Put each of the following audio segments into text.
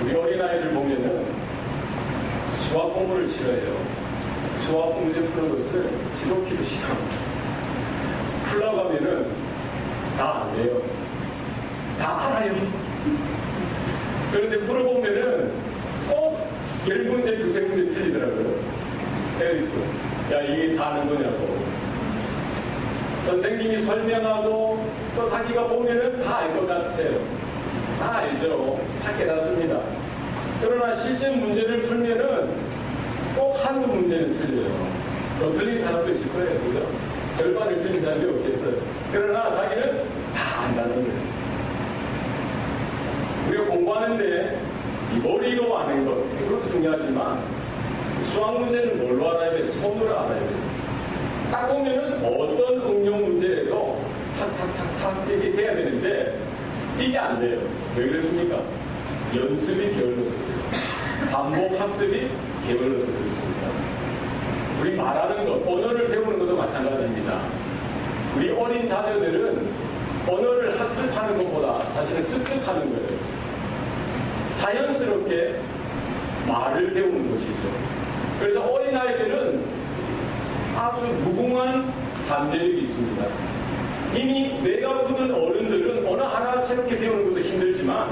우리 어린아이들 보면은 수학 공부를 싫어해요. 수학 문제 푸는 것을 지독히도 싫어합니다. 풀라고 하면은 다 안 돼요. 다 알아요. 그런데 풀어보면은 꼭 10문제, 2-3문제 틀리더라고요. 야, 이게 다 아는 거냐고. 선생님이 설명하고 또 자기가 보면은 다 알 것 같아요. 다 알죠. 다 깨닫습니다. 그러나 실제 문제를 풀면은 꼭 한두 문제는 틀려요. 더 틀린 사람도 있을 거예요. 그죠? 절반을 틀린 사람이 없겠어요. 그러나 자기는 다 안다는 거예요. 우리가 공부하는데 이 머리로 아는 것, 그것도 중요하지만 수학 문제는 뭘로 알아야 돼요? 손으로 알아야 돼요. 딱 보면은 어떤 응용 문제에도 탁탁탁탁 이렇게 돼야 되는데 이게 안 돼요. 왜 그렇습니까? 연습이 게을러서 그래요. 반복 학습이 게을러서 그렇습니다. 우리 말하는 것, 언어를 배우는 것도 마찬가지입니다. 우리 어린 자녀들은 언어를 학습하는 것보다 사실은 습득하는 거예요. 자연스럽게 말을 배우는 것이죠. 그래서 어린아이들은 아주 무궁한 잠재력이 있습니다. 이미 뇌가 굳은 어른들은 언어 하나 새롭게 배우는 것도 힘들지만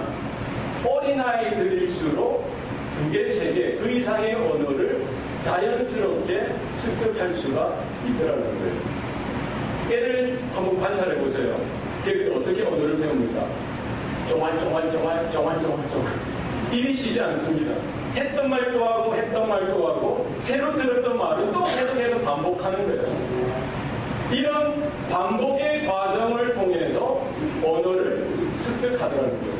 어린아이들일수록 2개, 3개, 그 이상의 언어를 자연스럽게 습득할 수가 있더라는 거예요. 애를 한번 관찰해 보세요. 걔들이 어떻게 언어를 배웁니까? 쫑알쫑알쫑알 일이 쉬지 않습니다. 했던 말도 하고 했던 말도 하고 새로 들었던 말은 또 계속해서 반복하는 거예요. 이런 반복의 과정을 통해서 언어를 습득하더라는 거예요.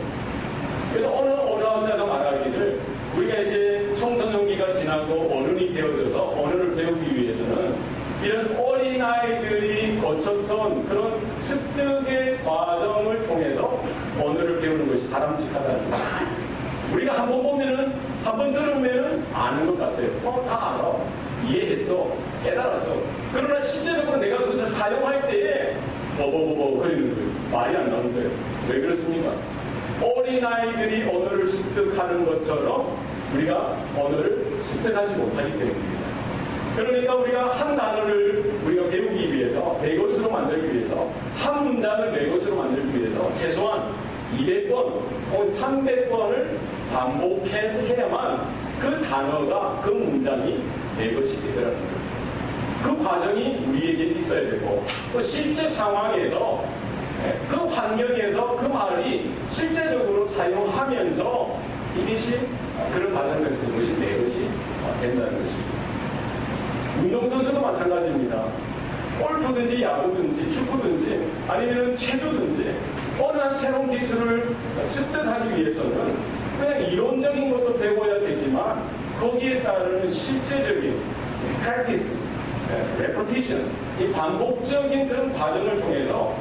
그래서 어느 언어학자가 말하기를 우리가 이제 청소년기가 지나고 어른이 되어져서 언어를 배우기 위해서는 이런 어린아이들이 거쳤던 그런 습득의 과정을 통해서 언어를 배우는 것이 바람직하다는 거예요. 우리가 한번 보면은, 한번 들으면은 아는 것 같아요. 다 알아. 이해했어. 깨달았어. 그러나 실제적으로 내가 그것을 사용할 때에 거리는 거예요. 말이 안 나오는 거예요. 왜 그렇습니까? 어린아이들이 언어를 습득하는 것처럼 우리가 언어를 습득하지 못하기 때문입니다. 그러니까 우리가 한 단어를 우리가 배우기 위해서, 내 것으로 만들기 위해서, 한 문장을 내 것으로 만들기 위해서 최소한 200번 혹은 300번을 반복해야만 그 단어가, 그 문장이 내 것이 되더라는 거예요. 그 과정이 우리에게 있어야 되고, 또 실제 상황에서, 그 환경에서 그 말이 실제적으로 사용하면서 이것이 그런 과정에서 그것이 내 것이 된다는 것입니다. 운동선수도 마찬가지입니다. 골프든지 야구든지 축구든지 아니면 체조든지 어느 한 새로운 기술을 습득하기 위해서는 그냥 이론적인 것도 배워야 되지만 거기에 따르는 실제적인 practice, repetition, 이 반복적인 그런 과정을 통해서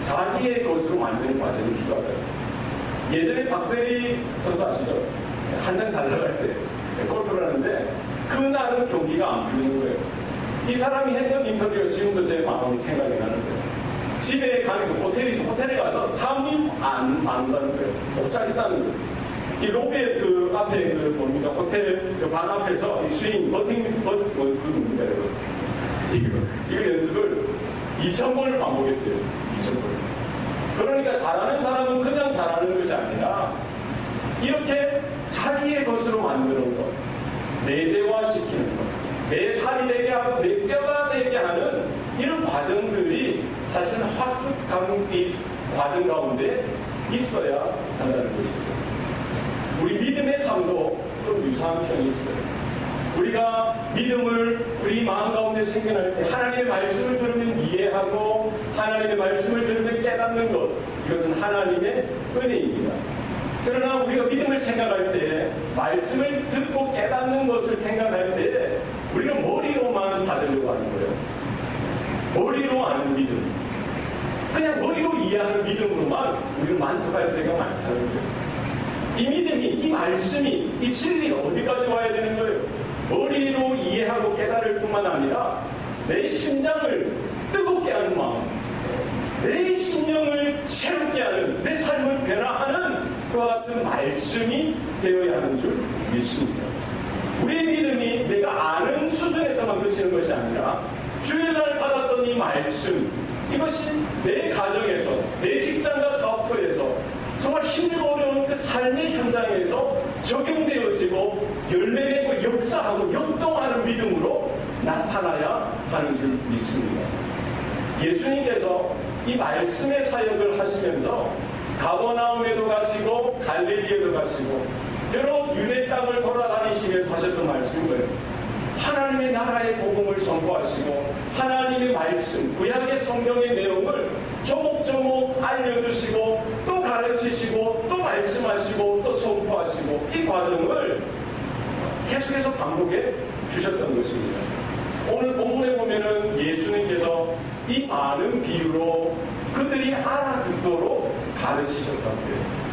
자기의 것으로 만드는 과정이 필요하다. 예전에 박세리 선수 아시죠? 한창 잘 나갈 때 골프를 하는데 그날은 경기가 안 풀리는 거예요. 이 사람이 했던 인터뷰가 지금도 제 마음이 생각이 나는 거예요. 집에 가는 호텔에 가서 잠이 안 나는 거예요. 못 자겠다는 거예요. 이 로비의 그 앞에 그 뭡니까? 호텔 그 방 앞에서 이 스윙, 뭡니까? 이거 연습을 2,000번을 반복했대요. 2,000번. 그러니까 잘하는 사람은 그냥 잘하는 것이 아니라 이렇게 자기의 것으로 만드는 것, 내재화시키는 것, 내 살이 되게 하고 내 뼈가 되게 하는 이런 과정들이 사실은 학습 과정 가운데 있어야 한다는 것이죠. 우리 믿음의 삶도 좀 유사한 편이 있어요. 우리가 믿음을 우리 마음 가운데 생겨날 때 하나님의 말씀을 들으면 이해하고 하나님의 말씀을 들으면 깨닫는 것, 이것은 하나님의 은혜입니다. 그러나 우리가 믿음을 생각할 때, 말씀을 듣고 깨닫는 것을 생각할 때 우리는 머리로만 받으려고 하는 거예요. 머리로 아는 믿음, 그냥 머리로 이해하는 믿음으로만 우리는 만족할 때가 많다는 거예요. 이 믿음이, 이 말씀이, 이 진리가 어디까지 와야 되는 거예요? 머리로 이해하고 깨달을 뿐만 아니라 내 심장을 뜨겁게 하는 마음, 내 심령을 새롭게 하는, 내 삶을 변화하는 그와 같은 말씀이 되어야 하는 줄 믿습니다. 우리의 믿음이 내가 아는 수준에서만 그치는 것이 아니라 주일날 받았던 이 말씀, 이것이 내 가정에서, 내 직장과 사업터에서 정말 힘들고 어려운 그 삶의 현장에서 적용되어지고 열매내고 역사하고 역동하는 믿음으로 나타나야 하는 줄 믿습니다. 예수님께서 이 말씀의 사역을 하시면서 가버나움에도 가시고 갈릴리에도 가시고 여러 유대 땅을 돌아다니시면서 하셨던 말씀인 거예요. 하나님의 나라의 복음을 선포하시고 하나님의 말씀, 구약의 성경의 내용을 조목조목 알려주시고 또 가르치시고 또 말씀하시고 또 선포하시고 이 과정을 계속해서 반복해 주셨던 것입니다. 오늘 본문에 보면은 예수님께서 이 많은 비유로 그들이 알아듣도록 가르치셨다고요.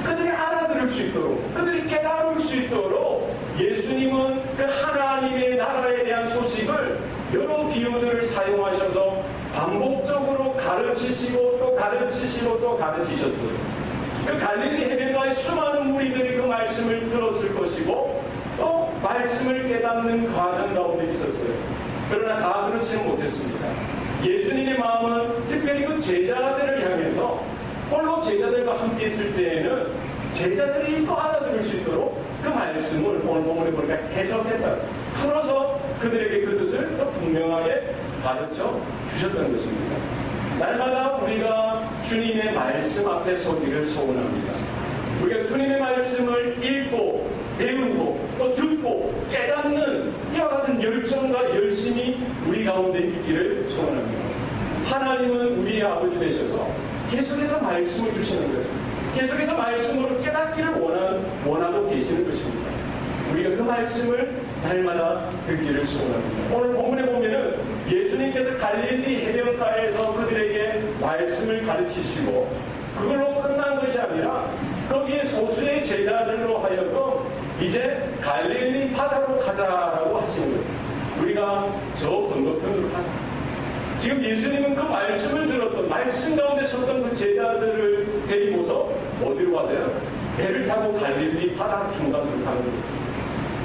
그들이 알아들을 수 있도록, 그들이 깨달을 수 있도록 예수님은 그 하나님의 나라에 대한 소식을 여러 비유들을 사용하셔서 반복적으로 가르치시고 또 가르치시고 또 가르치셨어요. 그 갈릴리 해변가의 수많은 무리들이 그 말씀을 들었을 것이고 또 말씀을 깨닫는 과정 가운데 있었어요. 그러나 다 그렇지는 못했습니다. 예수님의 마음은 특별히 그 제자들을 향해서 홀로 제자들과 함께 있을 때에는 제자들이 또 알아들을 수 있도록 그 말씀을 오늘 본문에 보니까 해석했다. 풀어서 그들에게 그 뜻을 더 분명하게 가르쳐 주셨던 것입니다. 날마다 우리가 주님의 말씀 앞에 서기를 소원합니다. 우리가 주님의 말씀을 읽고 배우고 또 듣고 깨닫는 이와 같은 열정과 열심이 우리 가운데 있기를 소원합니다. 하나님은 우리의 아버지 되셔서 계속해서 말씀을 주시는 거예요. 계속해서 말씀으로 깨닫기를 원하고 계시는 것입니다. 우리가 그 말씀을 날마다 듣기를 소원합니다. 오늘 본문에 보면은 예수님께서 갈릴리 해변가에서 그들에게 말씀을 가르치시고 그걸로 끝난 것이 아니라 거기에 소수의 제자들로 하여금 이제 갈릴리 바다로 가자라고 하시는 거예요. 우리가 저 건너편으로 가자. 지금 예수님은 그 말씀을 들었던 말씀 가운데 섰던 그 제자들을 데리고서 어디로 가세요? 배를 타고 갈릴리 바다 중간으로 가는 거예요.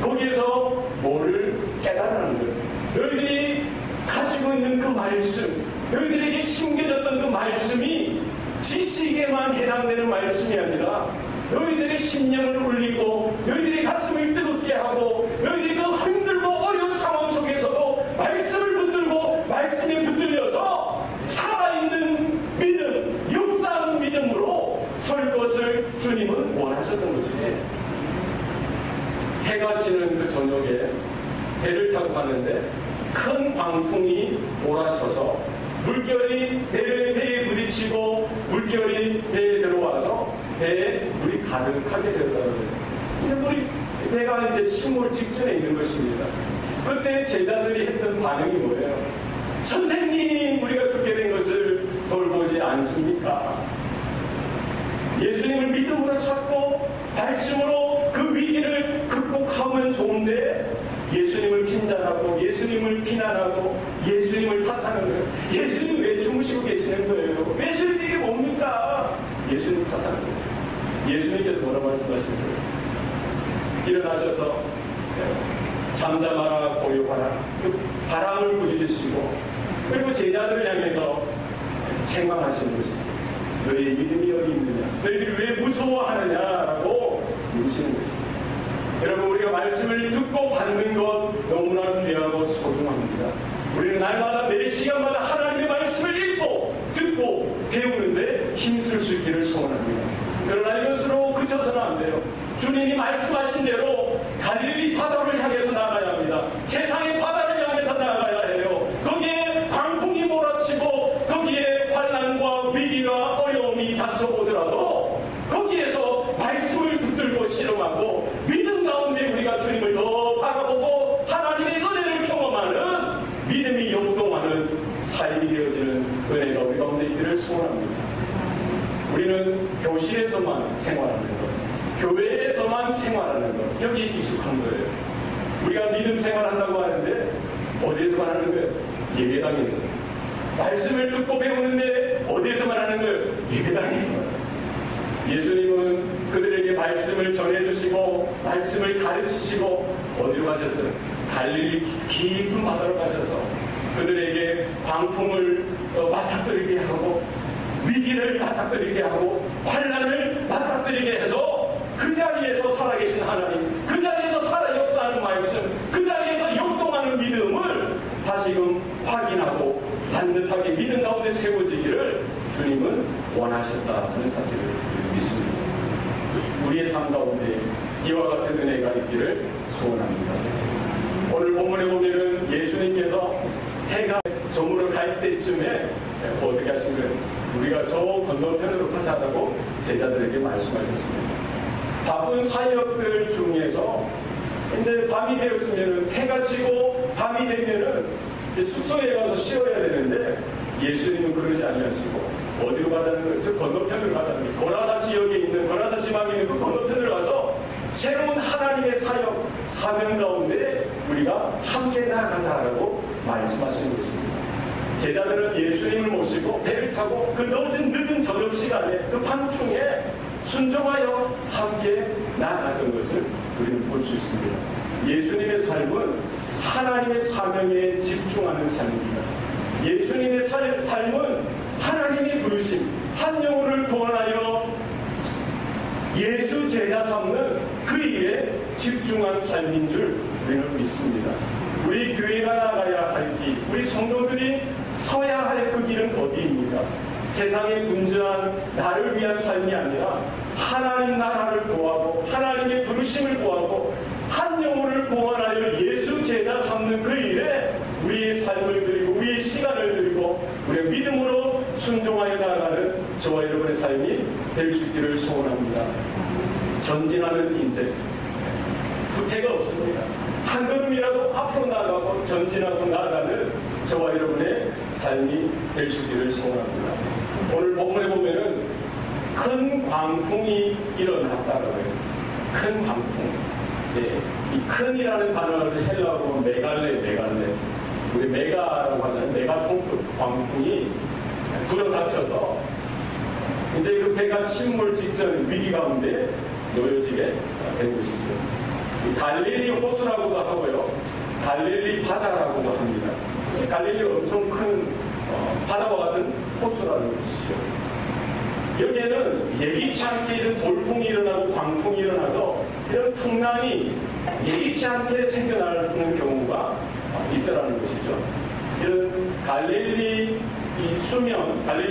거기에서 뭐를 깨달으라는 거예요. 너희들이 가지고 있는 그 말씀, 너희들에게 심겨졌던 그 말씀이 지식에만 해당되는 말씀이 아니라 너희들의 심령을 울리고 너희들의 가슴을 뜨겁게 하고 너희들이 그 힘들고 어려운 상황 속에서도 말씀을 붙들고 말씀에 붙들려서 살아있는 믿음, 역사하는 믿음으로 설 것을 주님은 원하셨던 것이지. 해가 지는 그 저녁에 배를 타고 가는데 큰 광풍이 몰아쳐서 물결이 배에 부딪히고 물결이 배에 들어와서 배에 물이 가득하게 되었다는 거예요. 근데 배가 이제 침몰 직전에 있는 것입니다. 그때 제자들이 했던 반응이 뭐예요? 선생님, 우리가 죽게 된 것을 돌보지 않습니까? 예수님을 믿음으로 찾고 말씀으로 그 위기를 극복하면 좋은데 예수님을 핀잔하고 예수님을 비난하고 예수님을 탓하는 거예요. 예수님 왜 주무시고 계시는 거예요? 예수님 이게 뭡니까? 예수님 탓하는 거예요. 예수님께서 뭐라고 말씀하시는 거예요? 일어나셔서 잠잠하라 고요하라 그 바람을 부르시고 그리고 제자들을 향해서 책망하시는 것이죠. 너희의 믿음이 어디 있느냐? 너희들이 왜 무서워하느냐라고 물으시는 것입니다. 여러분, 우리가 말씀을 듣고 받는 것 너무나 귀하고 소중합니다. 우리는 날마다 매 시간마다 하나님의 말씀을 읽고 듣고 배우는데 힘쓸 수 있기를 소원합니다. 그러나 이것으로 그쳐서는 안 돼요. 주님이 말씀하신 대로 갈릴리 바다를 향해서 나가야 합니다. 세상의 바다를 향해서 나가야 해요. 거기에 광풍이 몰아치고 거기에 환난과 위기와 어려움이 닥쳐오더라도 거기에서 말씀을 붙들고 실험하고 믿음 가운데 우리가 주님을 더 바라보고 하나님의 은혜를 경험하는 믿음이 역동하는 삶이 되어지는 은혜가 우리 가운데 있기를 소원합니다. 우리는 교실에서만 생활하는 것, 교회에서만 생활하는 것, 여기에 익숙한 거예요. 우리가 믿음 생활한다고 하는데 어디에서만 하는 거예요? 예배당에서. 말씀을 듣고 배우는데 어디에서만 하는 거예요? 예배당에서만. 예수님은 그들에게 말씀을 전해주시고 말씀을 가르치시고 어디로 가셨어요? 갈릴리 깊은 바다로 가셔서 그들에게 광풍을 맞닥뜨리게 하고 위기를 맞닥뜨리게 하고 환난을 맞닥뜨리게 해서 그 자리에서 살아계신 하나님, 그 자리에서 살아 역사하는 말씀, 그 자리에서 역동하는 믿음을 다시금 확인하고 반듯하게 믿음 가운데 세워지기를 주님은 원하셨다는 사실을 믿습니다. 우리의 삶 가운데 이와 같은 은혜가 있기를 소원합니다. 오늘 본문에 보면은 예수님께서 해가 저물어 갈 때쯤에 어떻게 하신 거예요? 우리가 저 건너편으로 가자라고 제자들에게 말씀하셨습니다. 바쁜 사역들 중에서 이제 밤이 되었으면은 해가 지고 밤이 되면은 숙소에 가서 쉬어야 되는데 예수님은 그러지 아니하시고 어디로 가자는 거예요? 저 건너편으로 가자는 거예요. 고라사 지역에 있는 고라사 지방에 있는 그 건너편으로 가서 새로운 하나님의 사역 사명 가운데 우리가 함께 나아가자라고 말씀하시는 것입니다. 제자들은 예수님을 모시고 배를 타고 그 늦은 저녁 시간에 그 밤중에 순종하여 함께 나아갔던 것을 우리는 볼 수 있습니다. 예수님의 삶은 하나님의 사명에 집중하는 삶입니다. 예수님의 삶은 하나님의 부르심, 한 영혼을 구원하여 예수 제자 삼는 그 일에 집중한 삶인 줄 우리는 믿습니다. 우리 교회가 나가야 할 길, 우리 성도들이 서야 할 그 길은 어디입니까? 세상에 분주한 나를 위한 삶이 아니라 하나님 나라를 구하고 하나님의 부르심을 구하고 한 영혼을 구원하여 예수 제자 삼는 그 일에 우리의 삶을 드리고 우리의 시간을 드리고 우리의 믿음으로 순종하여 나아가는 저와 여러분의 삶이 될 수 있기를 소원합니다. 전진하는 인생, 후퇴가 없습니다. 한 걸음이라도 앞으로 나아가고 전진하고 나아가는 저와 여러분의 삶이 될 수 있기를 소원합니다. 오늘 본문에 보면은 큰 광풍이 일어났다고 해요. 큰 광풍. 네. 이 큰이라는 단어를 헬라어로 메갈레. 우리 메가라고 하잖아요. 메가통풍, 광풍이 불어닥쳐서 이제 그 배가 침몰 직전 위기 가운데 놓여지게 된 것이죠. 갈릴리 호수라고도 하고요. 갈릴리 바다라고도 합니다. 갈릴리 엄청 큰 바다와 같은 호수라는 것이죠. 여기에는 예기치 않게 이런 돌풍이 일어나고 광풍이 일어나서 이런 풍랑이 예기치 않게 생겨나는 경우가 있더라는 것이죠. 이런 갈릴리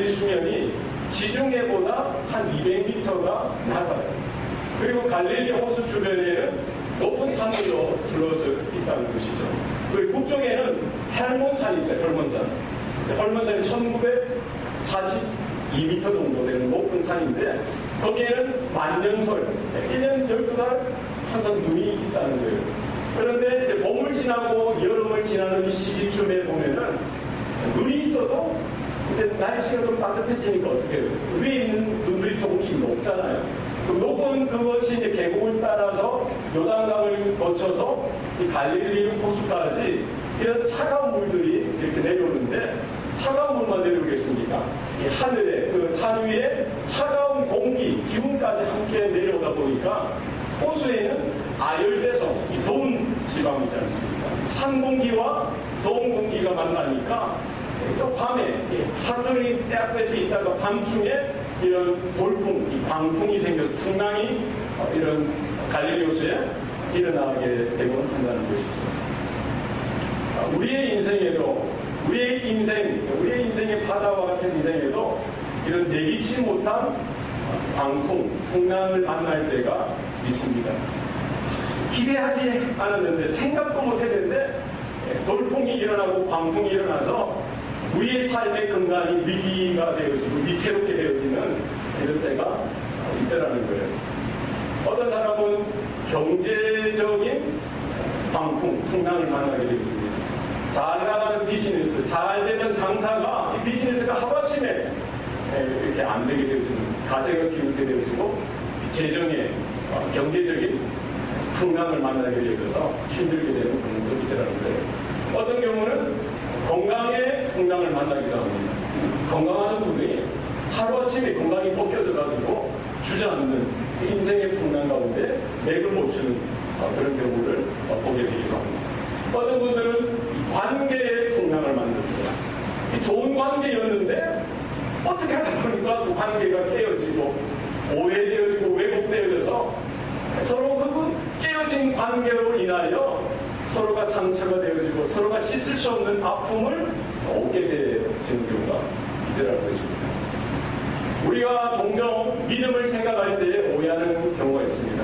수면이 지중해보다 한 200m가 낮아요. 그리고 갈릴리 호수 주변에는 높은 산으로 둘러져 있다는 것이죠. 그리고 북쪽에는 헬몬산이 있어요. 헬몬산이 1942m 정도 되는 높은 산인데 거기에는 만년설, 1년 12달 항상 눈이 있다는 거예요. 그런데 이제 봄을 지나고 여름을 지나는 이 시기쯤에 보면은 눈이 있어도 이제 날씨가 좀 따뜻해지니까 어떻게 해요? 위에 있는 눈들이 조금씩 녹잖아요. 그 녹은 그것이 이제 계곡을 따라서 요단강을 거쳐서 이 갈릴리 호수까지 이런 차가운 물들이 이렇게 내려오는데 차가운 물만 내려오겠습니까? 이 하늘에 그 산 위에 차가운 공기, 기운까지 함께 내려오다 보니까 호수에는 아열돼서 이 더운 지방이지 않습니까? 찬 공기와 더운 공기가 만나니까 또 밤에 하루 종일 때 앞에서 있다가 밤중에 이런 돌풍, 이 광풍이 생겨서 풍랑이 이런 갈릴리 호수에 일어나게 되곤 한다는 것이죠. 우리의 인생에도 우리의 인생의 바다와 같은 인생에도 이런 예기치 못한 광풍, 풍랑을 만날 때가 있습니다. 기대하지 않았는데 생각도 못했는데 돌풍이 일어나고 광풍이 일어나서 우리의 삶의 근간이 위기가 되어지고 위태롭게 되어지는 이런 때가 있더라는 거예요. 어떤 사람은 경제적인 광풍, 풍랑을 만나게 되어집니다. 잘 나가는 비즈니스, 잘 되는 장사가 이 비즈니스가 하루아침에 이렇게 안 되게 되어지는, 가세가 기울게 되어지고 재정의 경제적인 풍랑을 만나게 되어서 힘들게 되는 그런 것도 있더라는 거예요. 어떤 경우는 건강의 풍랑을 만나기도 합니다. 건강하는 분이 하루아침에 건강이 꺾여져가지고 주저앉는 인생의 풍랑 가운데 맥을 못 추는 그런 경우를 보게 되기도 합니다. 어떤 분들은 관계의 풍랑을 만들어요. 좋은 관계였는데 어떻게 하다 보니까 그 관계가 깨어지고 오해되어지고 왜곡되어져서 서로 그 깨어진 관계로 인하여 서로가 상처가 되어지고 서로가 씻을 수 없는 아픔을 얻게 되는 경우가 있더라는 것입니다. 우리가 종종 믿음을 생각할 때 오해하는 경우가 있습니다.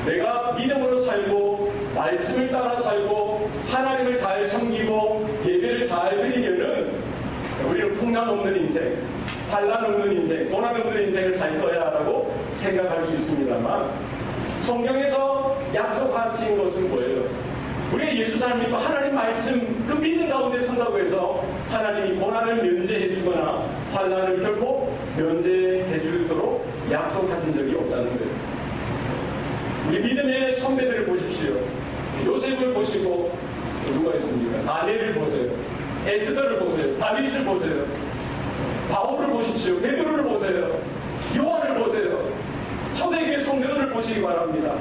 내가 믿음으로 살고 말씀을 따라 살고 하나님을 잘 섬기고 예배를 잘 드리면은 우리는 풍랑 없는 인생, 환난 없는 인생, 고난 없는 인생을 살 거야라고 생각할 수 있습니다만 성경에서 약속하신 것은 뭐예요? 우리가 예수 잘 믿고 하나님 말씀 그 믿음 가운데 선다고 해서 하나님이 고난을 면제해 주거나 환난을 결코 면제해 주도록 약속하신 적이 없다는 거예요. 우리 믿음의 선배들을 보십시오. 요셉을 보시고 누가 있습니까? 다니엘을 보세요. 에스더를 보세요. 다윗을 보세요. 바울을 보십시오. 베드로를 보세요. 요한을 보세요. 초대교회 성도들을 보시기 바랍니다.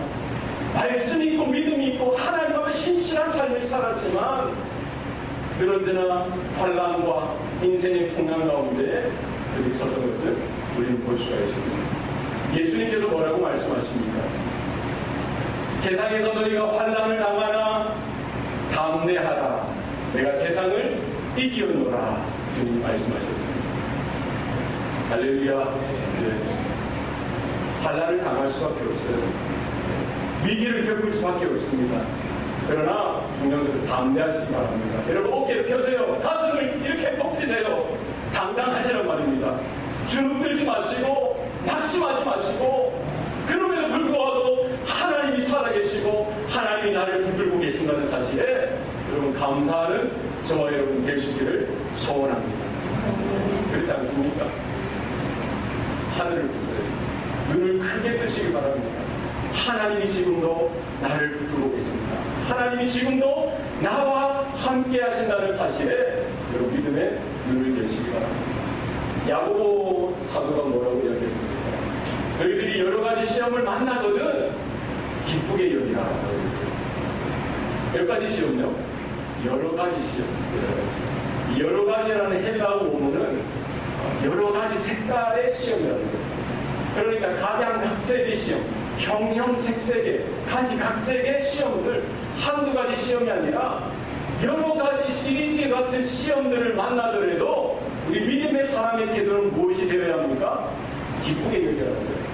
말씀이 있고 믿음이 있고 하나님 앞에 신실한 삶을 살았지만 늘 언제나 환난과 인생의 풍랑 가운데 그들이 있었던 것을 우리는 볼 수가 있습니다. 예수님께서 뭐라고 말씀하십니까? 세상에서 너희가 환난을 당하나 담대하라. 내가 세상을 이기었노라. 주님 말씀하셨습니다. 할렐루야. 네. 환난을 당할 수밖에 없어요. 위기를 겪을 수밖에 없습니다. 그러나 중요한 것은 담대하시기 바랍니다. 여러분 어깨를 펴세요. 가슴을 이렇게 높이세요. 당당하시란 말입니다. 주눅들지 마시고 낙심하지 마시고 그럼에도 불구하고 하나님이 살아계시고 하나님이 나를 붙들고 계신다는 사실에 여러분 감사하는 저와 여러분 될 수 있기를 소원합니다. 그렇지 않습니까? 하늘을 보세요. 눈을 크게 뜨시기 바랍니다. 하나님이 지금도 나를 붙들고 계십니다. 하나님이 지금도 나와 함께 하신다는 사실에 여러분 믿음의 눈을 여시기 바랍니다. 야고보 사도가 뭐라고 이야기했습니까? 너희들이 여러 가지 시험을 만나거든 기쁘게 여기라 라고 했어요. 몇 가지 시험요? 여러 가지 시험. 여러 가지라는 헬라어 원문은 여러 가지 색깔의 시험이라는 거예요. 그러니까 각양각색의 시험, 형형색색의 가지각색의 시험들 한두 가지 시험이 아니라 여러 가지 시리즈 같은 시험들을 만나더라도 우리 믿음의 사람의 태도는 무엇이 되어야 합니까? 기쁘게 여겨라는 거예요.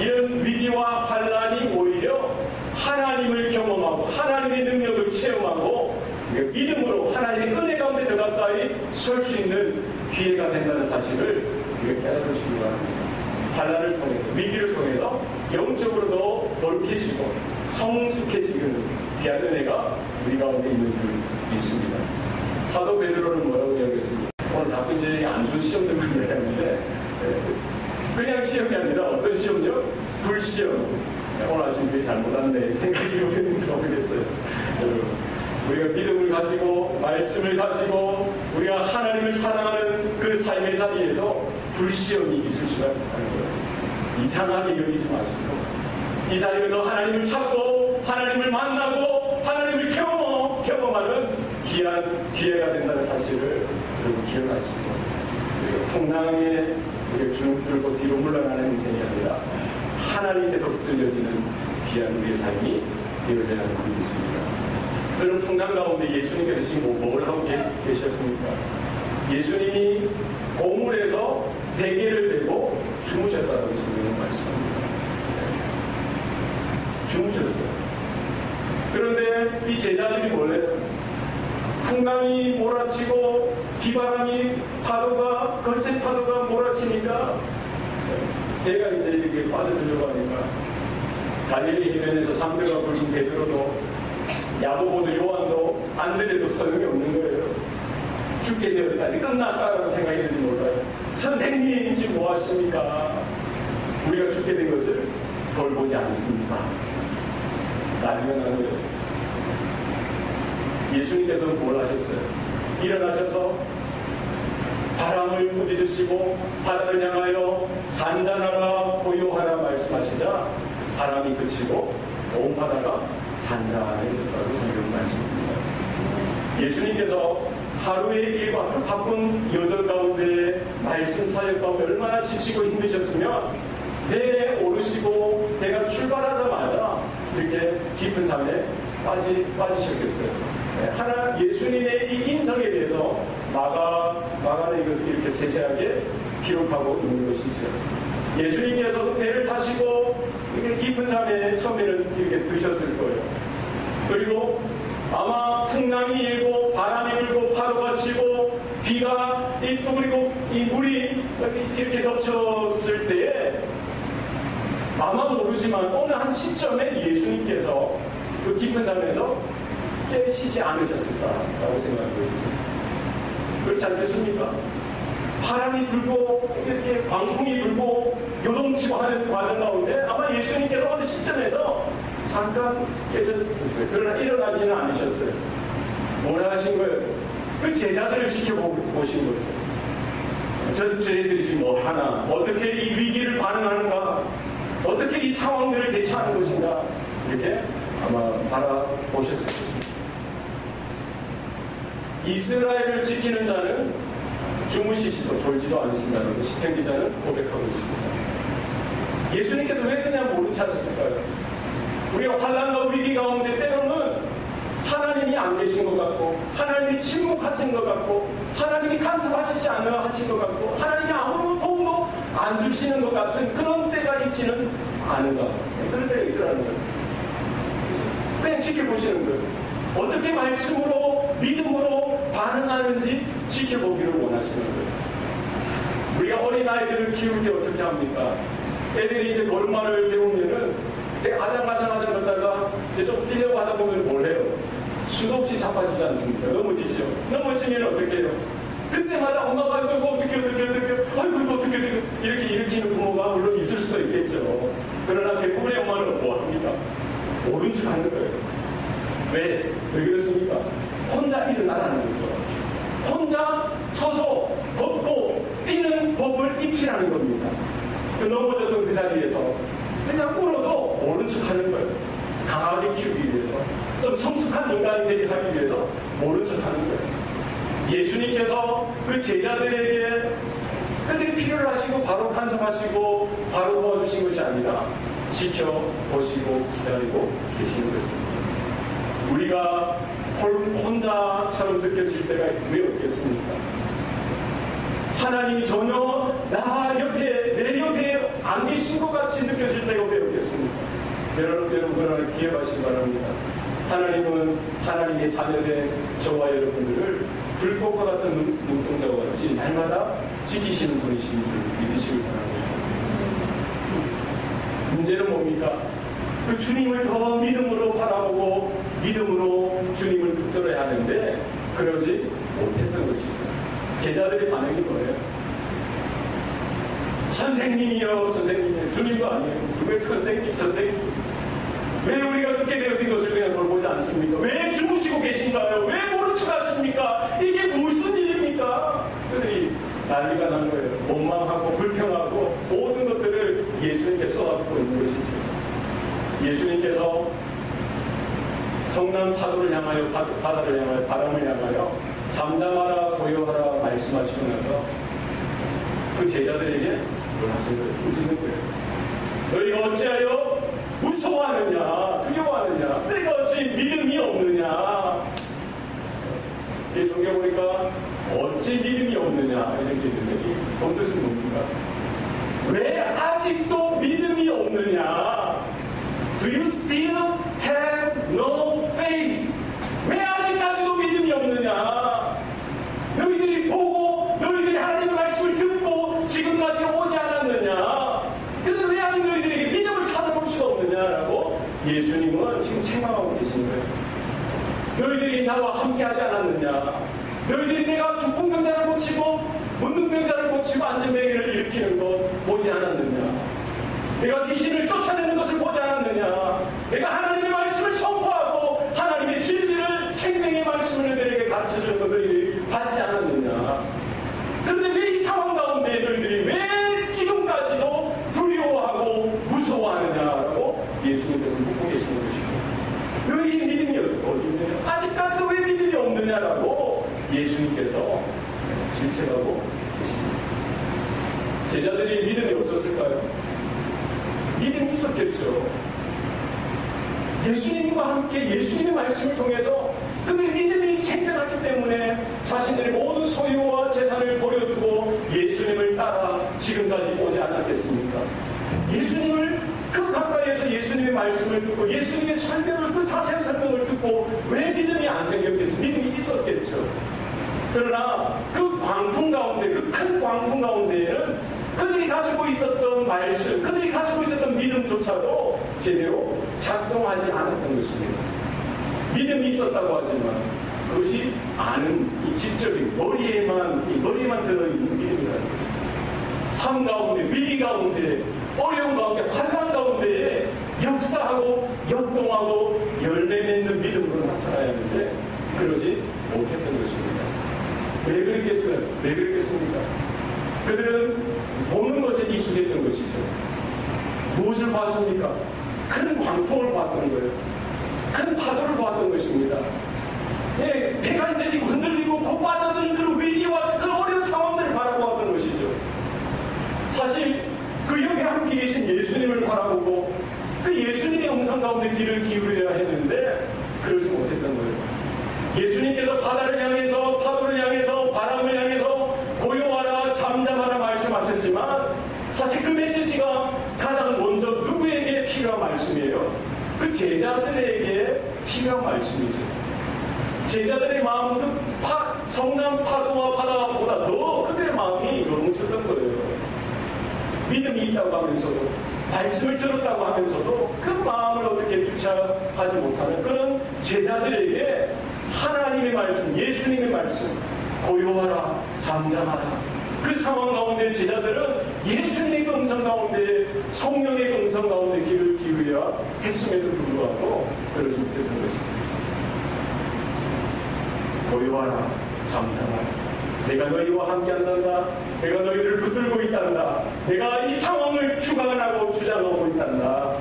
이런 위기와 환난이 오히려 하나님을 경험하고 하나님의 능력을 체험하고 믿음으로 하나님의 은혜 가운데 더 가까이 설 수 있는 기회가 된다는 사실을 우리가 깨달으시기 바랍니다. 환난을 통해서 위기를 통해서 영적으로도 돌이키시고 성숙해지는 귀한 은혜가 우리 가운데 있는 줄 믿습니다. 사도 베드로는 뭐라고 이야기했습니까? 오늘 자꾸 이제 안 좋은 시험들만 이야기하는데 그냥 시험이 아니라 어떤 시험이요? 불시험. 오늘 아침 그게 잘못한데 생각이 오겠는지 모르겠어요. 우리가 믿음을 가지고 말씀을 가지고 우리가 하나님을 사랑하는 그 삶의 자리에도 불시험이 있을 수가 있다는 거예요. 이상하게 여기지 마시고 이 자리에도 하나님을 찾고 하나님을 만나고 하나님을 경험하는 귀한 기회가 된다는 사실을 여러분 기억하시고 우리가 풍랑에 우리가 주눅 들고 뒤로 물러나는 인생이 아니라 하나님께 더 붙들려지는 귀한 우리의 삶이 되어야 하는 줄 믿습니다. 그런 풍랑 가운데 예수님께서 지금 뭘 하고 계셨습니까? 예수님이 고물에서 베개를 메고 주무셨다고 성경은 말씀합니다. 주무셨어요. 그런데 이 제자들이 몰래요. 풍랑이 몰아치고 비바람이 파도가 거센 파도가 몰아치니까 배가 이제 이렇게 빠져들려고 하니까 갈릴리 해변에서 상대가 붉은 베드로도 야고보도 요한도 안드레도 소용이 없는 거예요. 죽게 되었다. 끝났다라는 생각이 드는지 몰라요. 선생님 지금 뭐 하십니까? 우리가 죽게 된 것을 돌보지 않습니다. 난리가 나는 거예요. 예수님께서는 뭘 하셨어요? 일어나셔서 바람을 부딪히시고 바다를 향하여 잔잔하라 고요하라 말씀하시자 바람이 그치고 온 바다가 잔잔해졌다고 성경 말씀입니다. 예수님께서 하루의 일과 그 바쁜 여정 가운데 말씀 사역 가운데 얼마나 지치고 힘드셨으면 배에 오르시고 배가 출발하자마자 이렇게 깊은 잠에 빠지셨겠어요. 예수님의 이 인성에 대해서 마가는 이것을 이렇게 세세하게 기록하고 있는 것이죠. 예수님께서도 배를 타시고 이렇게 깊은 잠에 처음에는 이렇게 드셨을 거예요. 그리고 아마 풍랑이 일고 바람이 불고 파도가 치고 비가 또 그리고 이 물이 이렇게 덮쳤을 때에 아마 모르지만 어느 한 시점에 예수님께서 그 깊은 잠에서 깨시지 않으셨을까라고 생각합니다. 그렇지 않겠습니까? 바람이 불고 이렇게 광풍이 불고 요동치고 하는 과정 가운데 아마 예수님께서 어느 시점에서 잠깐 깨셨을 거예요. 그러나 일어나지는 않으셨어요. 뭐라 하신 거예요? 그 제자들을 지켜보신 거죠. 저희들이 지금 뭐 하나, 어떻게 이 위기를 반응하는가, 어떻게 이 상황들을 대처하는 것인가, 이렇게 아마 바라보셨을 것입니다. 이스라엘을 지키는 자는 주무시지도 졸지도 않으신다는 걸 시편 기자는 고백하고 있습니다. 예수님께서 왜 그냥 모른 체 하셨을까요? 우리가 환난과 위기 가운데 때로는 하나님이 안 계신 것 같고 하나님이 침묵하신 것 같고 하나님이 간섭하시지 않으려 하신 것 같고 하나님이 아무런 도움도 안 주시는 것 같은 그런 때가 있지는 않은가. 그런 때가 있더라는 거예요. 그냥 지켜보시는 거예요. 어떻게 말씀으로 믿음으로 반응하는지 지켜보기를 원하시는 거예요. 우리가 어린아이들을 키울 때 어떻게 합니까? 애들이 이제 걸음마를 배우면은 아장아장 걷다가 이제 좀 뛰려고 하다 보면 뭘 해요? 수도 없이 자빠지지 않습니까? 넘어지죠. 넘어지면 어떻게 해요? 그때마다 엄마가 이거 어떻게 아이고 이거 어떻게 이렇게 일으키는 부모가 물론 있을 수도 있겠죠. 그러나 대부분의 엄마는 뭐 합니까? 모른 척 하는 거예요. 왜 그렇습니까? 혼자 일어나라는 거죠. 혼자 서서 걷고 뛰는 법을 익히라는 겁니다. 그 넘어졌던 그 자리에서 그냥 울어도 모른 척 하는 거예요. 강하게 키우기 위해서, 좀 성숙한 인간이 되게 하기 위해서 모른 척 하는 거예요. 예수님께서 그 제자들에게 그들이 필요를 하시고 바로 간섭하시고 바로 도와주신 것이 아니라 지켜보시고 기다리고 계시는 것입니다. 우리가 혼자처럼 느껴질 때가 왜 없겠습니까? 하나님이 전혀 내 옆에 안 계신 것 같이 느껴질 때가 왜 없겠습니까? 여러분 그러나 기억하시기 바랍니다. 하나님은 하나님의 자녀된 저와 여러분들을 불꽃과 같은 눈동자와 같이 날마다 지키시는 분이신 줄 믿으시길 바랍니다. 문제는 뭡니까? 그 주님을 더 믿음으로 바라보고 믿음으로 주님을 붙들어야 하는데 그러지 못했던 것이죠. 제자들의 반응이 뭐예요? 선생님이요, 선생님이요. 주님도 아니에요. 왜 선생님? 왜 우리가 죽게 되어진 것을 그냥 돌보지 않습니까? 왜 주무시고 계신가요? 왜 모른 척 하십니까? 이게 무슨 일입니까? 그들이 난리가 난 거예요. 원망하고 불평하고 모든 것들을 예수님께 쏟아붓고 있는 것이죠. 예수님께서 성난 파도를 향하여 바다를 향하여 바람을 향하여 잠잠하라 고요하라 말씀하시고 나서 그 제자들에게 뭘 하신 거예요? 웃는 거예요. 너희가 어찌하여 무서워하느냐 두려워하느냐 너희가 어찌 믿음이 없느냐. 이 성경 보니까 어찌 믿음이 없느냐 이렇게 있는데 본 뜻은 뭡니까? 왜 아직도 믿음이 없느냐? Do you still have no faith? 왜 아직까지도 믿음이 없느냐? 너희들이 보고 너희들이 하나님의 말씀을 듣고 지금까지 오지 않았느냐? 그런데 왜 아직 너희들에게 믿음을 찾아볼 수가 없느냐라고 예수님은 지금 책망하고 계신 거예요. 너희들이 나와 함께 하지 않았느냐? 너희들이 내가 죽은 병자를 고치고 묻는 병자를 고치고 앉은 맹인을 일으키는 것 보지 않았느냐? 내가 귀신을 쫓아내는 것을 보지 않았느냐? 내가 하나님의 말씀을 선포하고 하나님의 진리를 생명의 말씀을 너희들에게 가르쳐주는 것들이 받지 않았느냐? 그런데 왜 이 상황 가운데 너희들이 왜 지금까지도 두려워하고 무서워하느냐라고 예수님께서 묻고 계시는 것입니다. 너희 믿음이 어디 있느냐? 아직까지도 왜 믿음이 없느냐라고 예수님께서 질책하고 계십니다. 제자들이 믿음이 없었을까요? 믿음이 있었겠죠. 예수님과 함께 예수님의 말씀을 통해서 그들의 믿음이 생겨났기 때문에 자신들의 모든 소유와 재산을 버려두고 예수님을 따라 지금까지 오지 않았겠습니까? 예수님을 그 가까이에서 예수님의 말씀을 듣고 예수님의 설명을, 그 자세한 설명을 듣고 왜 믿음이 안 생겼겠어요? 믿음이 있었겠죠. 그러나 그 광풍 가운데, 그 큰 광풍 가운데에는 그들이 가지고 있었던 말씀, 그들이 가지고 있었던 믿음조차도 제대로 작동하지 않았던 것입니다. 믿음이 있었다고 하지만 그것이 아는 이 지적인 머리에만 들어있는 믿음이라는 거죠. 삶 가운데, 위기 가운데, 어려운 가운데, 환난 가운데 역사하고 역동하고 열매 맺는 믿음으로 나타나야 하는데 그러지 못했던 것입니다. 왜 그랬겠어요? 왜 그랬겠습니까? 그들은 보는 것에 익숙했던 것이죠. 무엇을 봤습니까? 큰 광풍을 봤던 거예요. 큰 파도를 봤던 것입니다. 예, 배가 이제 지금 흔들리고 곧 빠져드는 그런 위기와 그런 어려운 상황들을 바라보았던 것이죠. 사실 그 옆에 함께 계신 예수님을 바라보고 그 예수님의 영상 가운데 귀를 기울여야 했는데 그러지 못했던 거예요. 예수님께서 바다를 향해서, 파도를 향해서, 바람을 향해서 고요하라, 잠잠하라 말씀하셨지만 사실 그 메시지가 가장 먼저 누구에게 필요한 말씀이에요? 그 제자들에게 필요한 말씀이죠. 제자들의 마음은 그 성난 파도와 바다보다 더 그들의 마음이 요동쳤던 거예요. 믿음이 있다고 하면서도, 말씀을 들었다고 하면서도 그 마음을 어떻게 주체하지 못하는 그런 제자들에게 하나님의 말씀, 예수님의 말씀, 고요하라, 잠잠하라. 그 상황 가운데 제자들은 예수님의 음성 가운데, 성령의 음성 가운데 귀를 기울여야 했음에도 불구하고 그러지 못했던 것입니다. 고요하라, 잠잠하라. 내가 너희와 함께 한단다. 내가 너희를 붙들고 있단다. 내가 이 상황을 주관하고 주장하고 있단다.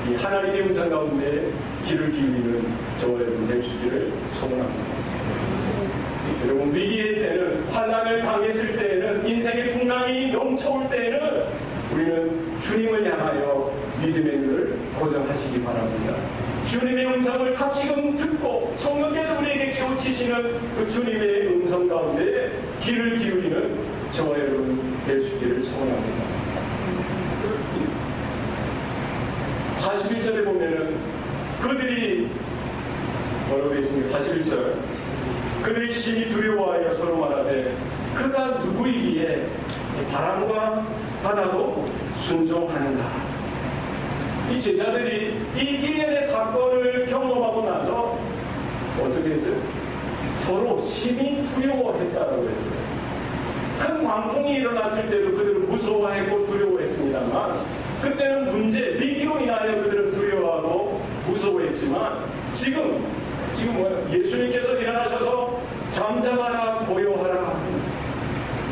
이 하나님의 음성 가운데 귀를 기울이는 저와 여러분 되시기를 소원합니다. 여러분, 위기의 때는, 환난을 당했을 때에는, 인생의 풍랑이 넘쳐올 때에는 우리는 주님을 향하여 믿음의 눈을 고정하시기 바랍니다. 주님의 음성을 다시금 듣고 성령께서 우리에게 깨우치시는 그 주님의 음성 가운데 귀를 기울이는 저와 여러분 될 수 있기를 소원합니다. 41절에 보면은 그들이 뭐라고 되어 있습니까? 41절. 그들이 심히 두려워하여 서로 말하되 그가 누구이기에 바람과 바다도 순종하는가. 이 제자들이 이 일련의 사건을 경험하고 나서 어떻게 했어요? 서로 심히 두려워했다라고 했어요. 큰 광풍이 일어났을 때도 그들은 무서워했고 두려워했습니다만 그때는 문제, 위기로 인하여 그들은 두려워하고 무서워했지만 지금 뭐예요? 예수님께서 일어나셔서 잠잠하라, 고요하라.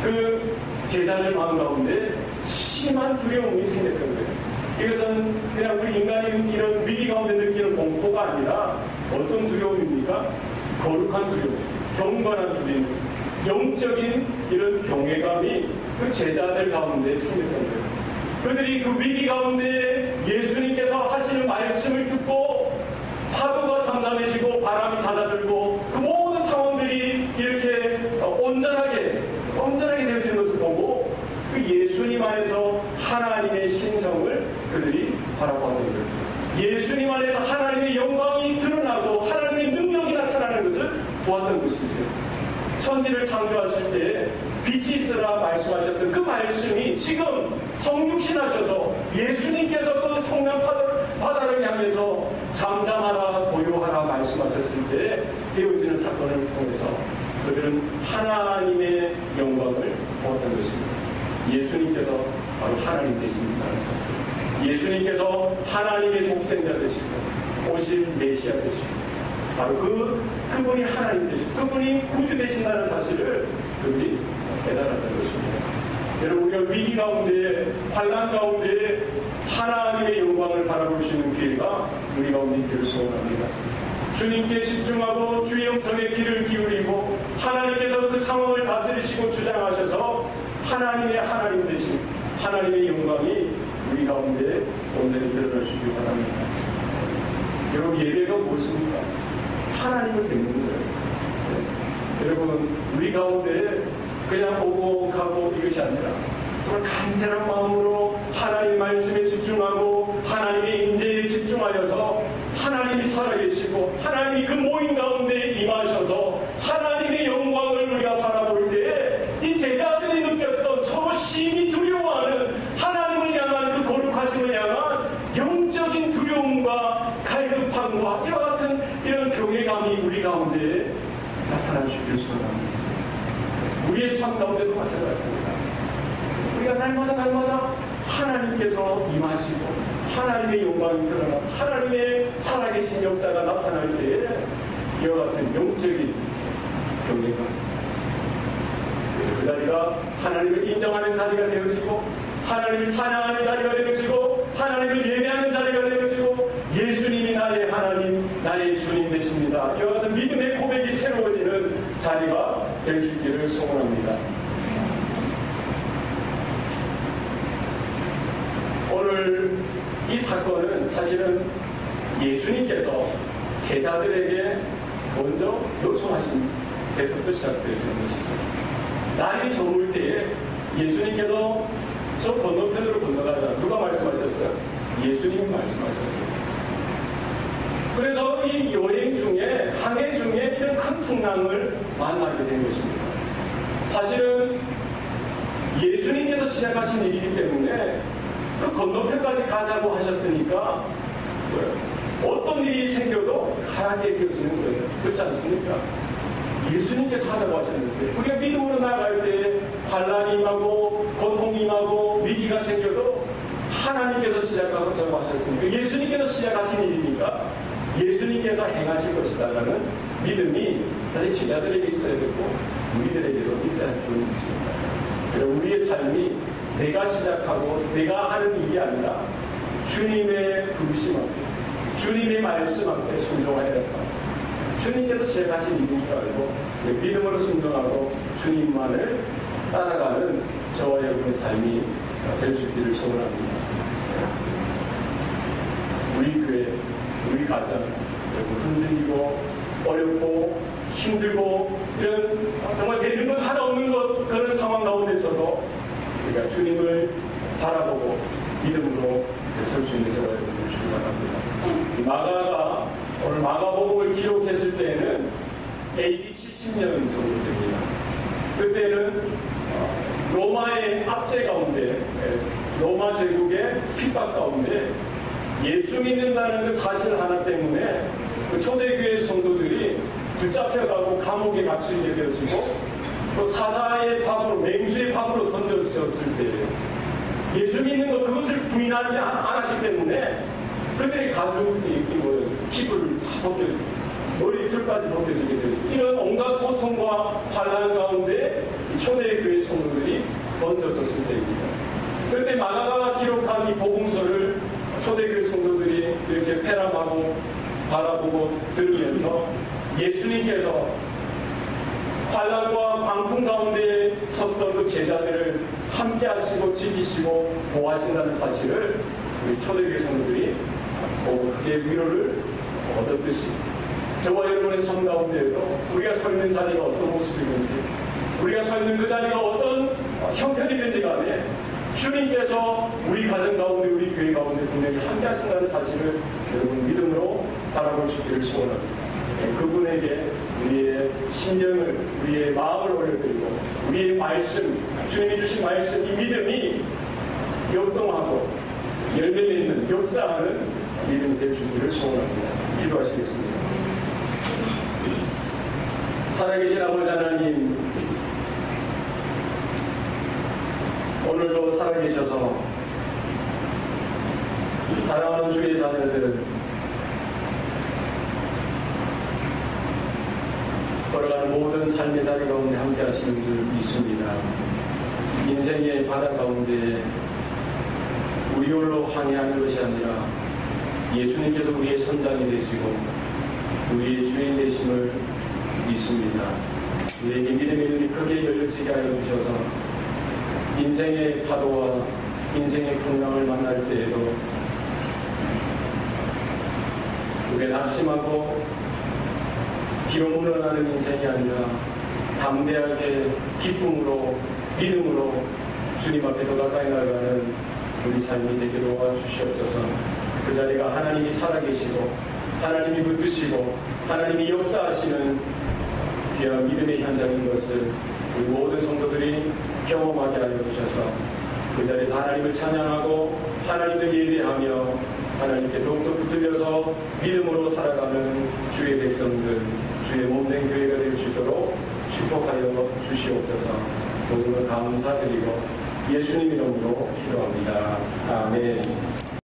그 제자들 마음 가운데 심한 두려움이 생겼던 거예요. 이것은 그냥 우리 인간이 이런 위기 가운데 느끼는 공포가 아니라 어떤 두려움입니까? 거룩한 두려움, 경건한 두려움, 영적인 이런 경외감이 그 제자들 가운데 생겼던 거예요. 그들이 그 위기 가운데 예수님께서 하시는 말씀을 듣고 파도가 잠잠해지고 바람이 잦아들고 그 모든 상황들이 이렇게 온전하게 되어지는 것을 보고 그 예수님 안에서 하나님의 신성을 그들이 바라보는 거예요. 예수님 안에서 하나님의 영광이 드러나고 하나님의 능력이 나타나는 것을 보았던 것이죠. 천지를 창조하실 때 빛이 있으라 말씀하셨던 그 말씀이 지금 성육신하셔서 예수님께서 그 성난 바다를 향해서 잠잠하라, 고요하라 말씀하셨을 때 되어지는 사건을 통해서 그들은 하나님의 영광을 보았던 것입니다. 예수님께서 바로 하나님 되십니다라는 사실. 예수님께서 하나님의 독생자 되시고 오실 메시아 되시고 바로 그분이 하나님 되시고 그분이 구주 되신다는 사실을 그들이 대단하다는 것입니다. 여러분, 우리가 위기 가운데, 환난 가운데 하나님의 영광을 바라볼 수 있는 기회가 우리 가운데 있기를 소원합니다. 주님께 집중하고 주의 음성에 귀를 기울이고 하나님께서 그 상황을 다스리시고 주장하셔서 하나님의 하나님 되신 하나님의 영광이 우리 가운데 온전히 드러날 수 있길 바랍니다. 여러분, 예배가 무엇입니까? 하나님을 뵙는 거예요. 네. 여러분, 우리 가운데 그냥 오고 가고 이것이 아니라 정말 간절한 마음으로 하나님 말씀에 집중하고 하나님의 인재에 집중하여서 하나님이 살아계시고 하나님이 그 모임 가운데 임하셔서 하나님의 영광을 우리가 바라볼 때에 이 제자들이 느꼈던 서로 심히 두려워하는 하나님을 향한 그 거룩하심을 향한 영적인 두려움과 갈급함과 이와 같은 이런 경외감이 우리 가운데 나타날 수 있을 소원합니다. 우리의 삶 가운데도 마찬가지입니다. 우리가 날마다 하나님께서 임하시고 하나님의 영광이 드러나 하나님의 살아계신 역사가 나타날 때에 이와 같은 영적인 경외감, 그래서 그 자리가 하나님을 인정하는 자리가 되어지고 하나님을 찬양하는 자리가 되어지고 하나님을 예배하는 자리가 되어지고 예수님이 나의 하나님, 나의 주님 되십니다. 이와 같은 믿음의 고백이 새로워지는 자리가 될 수 있기를 소원합니다. 오늘 이 사건은 사실은 예수님께서 제자들에게 먼저 요청하신 데서부터 시작되는 것이죠. 날이 저물 때에 예수님께서 저 건너편으로 건너가자. 누가 말씀하셨어요? 예수님이 말씀하셨어요. 그래서 이 여행 중에, 항해 중에 이런 큰 풍랑을 만나게 된 것입니다. 사실은 예수님께서 시작하신 일이기 때문에 그 건너편까지 가자고 하셨으니까 어떤 일이 생겨도 가게 되어지는 거예요. 그렇지 않습니까? 예수님께서 하자고 하셨는데 우리가 믿음으로 나아갈 때 환난이 임하고 고통이 임하고 위기가 생겨도 하나님께서 시작하자고 하셨으니까 예수님께서 시작하신 일이니까 예수님께서 행하실 것이다라는 믿음이 사실 제자들에게 있어야 되고 우리들에게도 있어야 할 필요가 있습니다. 그리고 우리의 삶이 내가 시작하고 내가 하는 일이 아니라 주님의 부르심 앞에 주님의 말씀 앞에 순종하여서 주님께서 시작하신 일인 줄 알고 믿음으로 순종하고 주님만을 따라가는 저와 여러분의 삶이 될 수 있기를 소원합니다. 우리 교회, 우리 가정 흔들리고 어렵고 힘들고 이런 정말 되는 것 하나 없는 것 그런 상황 가운데서도 우리가 주님을 바라보고 믿음으로 설 수 있는 저와 여러분 되시기 바랍니다. 마가가 오늘 마가복음을 기록했을 때에는 AD 70년 정도 됩니다. 그때는 로마의 압제 가운데 로마 제국의 핍박 가운데 예수 믿는다는 그 사실 하나 때문에 그 초대교회 성도들이 붙잡혀가고 감옥에 갇히게 되어지고 또 사자의 밥으로 맹수의 밥으로 던져졌을 때 예수 믿는 것 그것을 부인하지 않았기 때문에 그들의 가죽이 피부를 다 벗겨지고 머리털까지 벗겨지게 되고 이런 온갖 고통과 환난 가운데 초대교회 성도들이 던져졌을 때입니다. 그때 마가가 기록한 이 복음서를 초대교회 성도들이 이렇게 패람하고 바라보고 들으면서 예수님께서 환난과 광풍 가운데 섰던 그 제자들을 함께 하시고 지키시고 보호하신다는 사실을 우리 초대교회 성도들이 보고 크게 위로를 얻었듯이 저와 여러분의 삶 가운데에도 우리가 서 있는 자리가 어떤 모습이든지 우리가 서 있는 그 자리가 어떤 형편이든지 간에 주님께서 우리 가정 가운데 우리 교회 가운데 분명히 함께 하신다는 사실을 여러분 믿음으로 바라볼 수 있기를 소원합니다. 그분에게 우리의 심령을 우리의 마음을 올려드리고 우리의 말씀 주님이 주신 말씀 이 믿음이 역동하고 열매 맺는 역사하는 믿음이 될 수 있기를 소원합니다. 기도하시겠습니다. 살아계신 아버지 하나님, 오늘도 살아계셔서 사랑하는 주의 자녀들은 걸어가는 모든 삶의 자리 가운데 함께 하시는 줄 믿습니다. 인생의 바다 가운데 우리 홀로 항해하는 것이 아니라 예수님께서 우리의 선장이 되시고 우리의 주인 되심을 믿습니다. 우리에게 믿음의 눈이 크게 열려지게 하여 주셔서 인생의 파도와 인생의 풍랑을 만날 때에도 우리가 낙심하고 뒤로 물러나는 인생이 아니라 담대하게 기쁨으로 믿음으로 주님 앞에 더 가까이 나가는 우리 삶이 되기로 도와주시옵소서. 그 자리가 하나님이 살아계시고 하나님이 붙드시고 하나님이 역사하시는 귀한 믿음의 현장인 것을 우리 모든 성도들이 경험하게 하여 주셔서 그 자리에서 하나님을 찬양하고 하나님을 예배하며 하나님께 더욱더 붙들려서 믿음으로 살아가는 주의 백성들, 주의 몸된 교회가 될 수 있도록 축복하여 주시옵소서. 모든 걸 감사드리고 예수님 이름으로 기도합니다. 아멘.